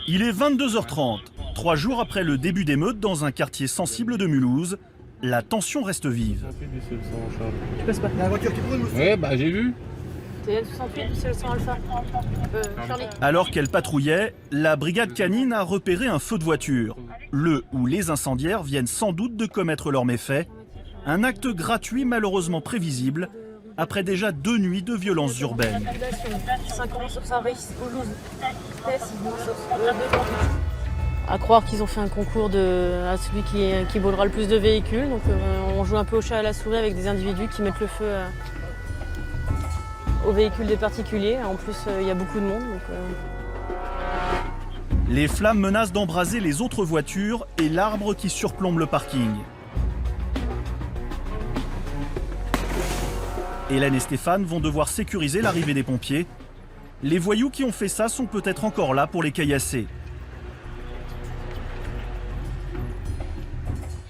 Il est 22h30. 3 jours après le début d'émeutes dans un quartier sensible de Mulhouse, la tension reste vive. Tu passes pas. La voiture qui brûle aussi. Ouais, bah j'ai vu. TN 68 c'est le 100 Alpha. Charlie. Alors qu'elle patrouillait, la brigade canine a repéré un feu de voiture. Le ou les incendiaires viennent sans doute de commettre leur méfait. Un acte gratuit malheureusement prévisible après déjà 2 nuits de violences urbaines. 5 ans sur Saint-Réis, Toulouse. À croire qu'ils ont fait un concours à celui qui volera le plus de véhicules. Donc on joue un peu au chat à la souris avec des individus qui mettent le feu aux véhicules des particuliers. En plus, il y a beaucoup de monde. Les flammes menacent d'embraser les autres voitures et l'arbre qui surplombe le parking. Hélène et Stéphane vont devoir sécuriser l'arrivée des pompiers. Les voyous qui ont fait ça sont peut-être encore là pour les caillasser.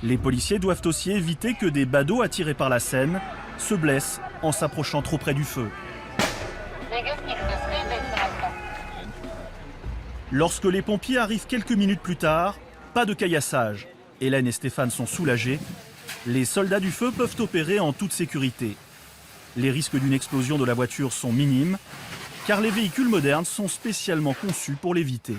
Les policiers doivent aussi éviter que des badauds attirés par la Seine se blessent en s'approchant trop près du feu. Lorsque les pompiers arrivent quelques minutes plus tard, pas de caillassage. Hélène et Stéphane sont soulagés. Les soldats du feu peuvent opérer en toute sécurité. Les risques d'une explosion de la voiture sont minimes, car les véhicules modernes sont spécialement conçus pour l'éviter.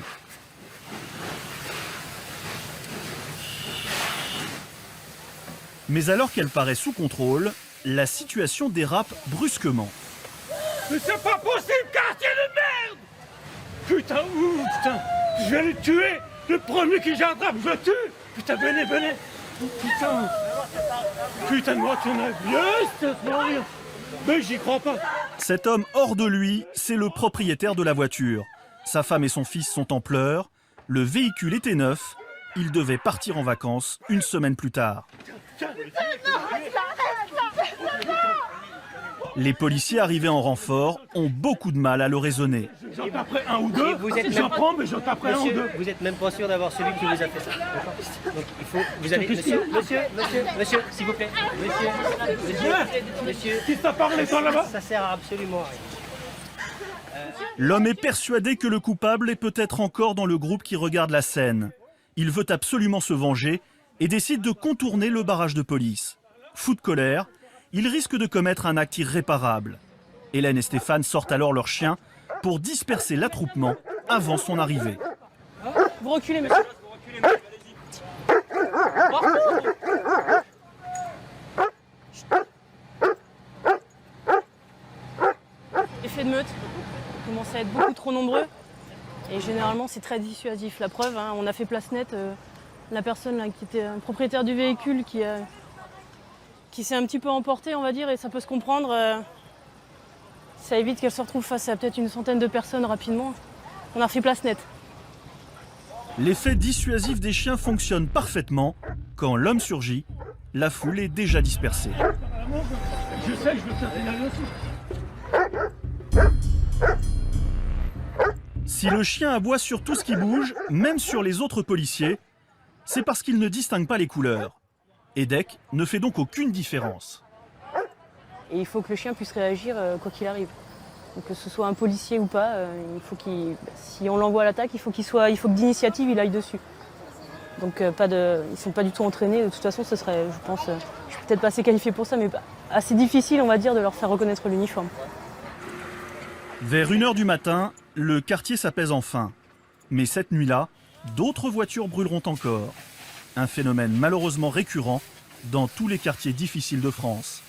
Mais alors qu'elle paraît sous contrôle, la situation dérape brusquement. Mais c'est pas possible, quartier de merde! Putain, putain, je vais le tuer! Le premier qui j'attrape, je le tue! Putain, venez, venez! Putain! Putain de voiture neuve! Mais j'y crois pas! Cet homme hors de lui, c'est le propriétaire de la voiture. Sa femme et son fils sont en pleurs. Le véhicule était neuf. Il devait partir en vacances 1 semaine plus tard. Les policiers arrivés en renfort ont beaucoup de mal à le raisonner. J'en taperai un ou deux, j'en prends, mais j'en taperai un ou deux. Vous êtes même pas sûr d'avoir celui qui vous a fait ça. Donc il faut. Vous avez. Monsieur, s'il vous plaît. Monsieur. Qui t'a parlé toi là-bas? Ça sert à absolument rien. L'homme est persuadé que le coupable est peut-être encore dans le groupe qui regarde la scène. Il veut absolument se venger et décide de contourner le barrage de police. Fou de colère, il risque de commettre un acte irréparable. Hélène et Stéphane sortent alors leur chien pour disperser l'attroupement avant son arrivée. Vous reculez, monsieur. Effet de meute, on commence à être beaucoup trop nombreux et généralement c'est très dissuasif. La preuve, on a fait place nette, la personne là, qui était propriétaire du véhicule qui s'est un petit peu emportée, on va dire, et ça peut se comprendre. Ça évite qu'elle se retrouve face à peut-être une centaine de personnes rapidement. On a refait place nette. L'effet dissuasif des chiens fonctionne parfaitement. Quand l'homme surgit, la foule est déjà dispersée. Je sais, je veux te faire Si le chien aboie sur tout ce qui bouge, même sur les autres policiers, c'est parce qu'il ne distingue pas les couleurs. EDEC ne fait donc aucune différence. Et il faut que le chien puisse réagir quoi qu'il arrive. Donc, que ce soit un policier ou pas, il faut si on l'envoie à l'attaque, il faut que d'initiative il aille dessus. Donc ils ne sont pas du tout entraînés. De toute façon, ce serait, je pense, je suis peut-être pas assez qualifiée pour ça, mais assez difficile, on va dire, de leur faire reconnaître l'uniforme. Vers 1h du matin, le quartier s'apaise enfin. Mais cette nuit-là, d'autres voitures brûleront encore. Un phénomène malheureusement récurrent dans tous les quartiers difficiles de France.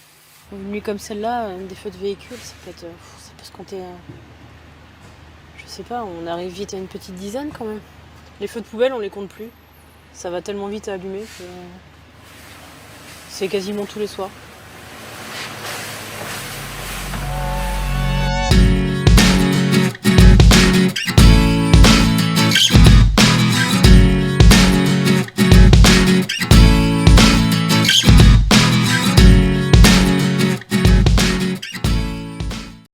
Une nuit comme celle-là, des feux de véhicules, ça peut se compter. Je sais pas, on arrive vite à une petite dizaine quand même. Les feux de poubelle, on les compte plus. Ça va tellement vite à allumer que c'est quasiment tous les soirs.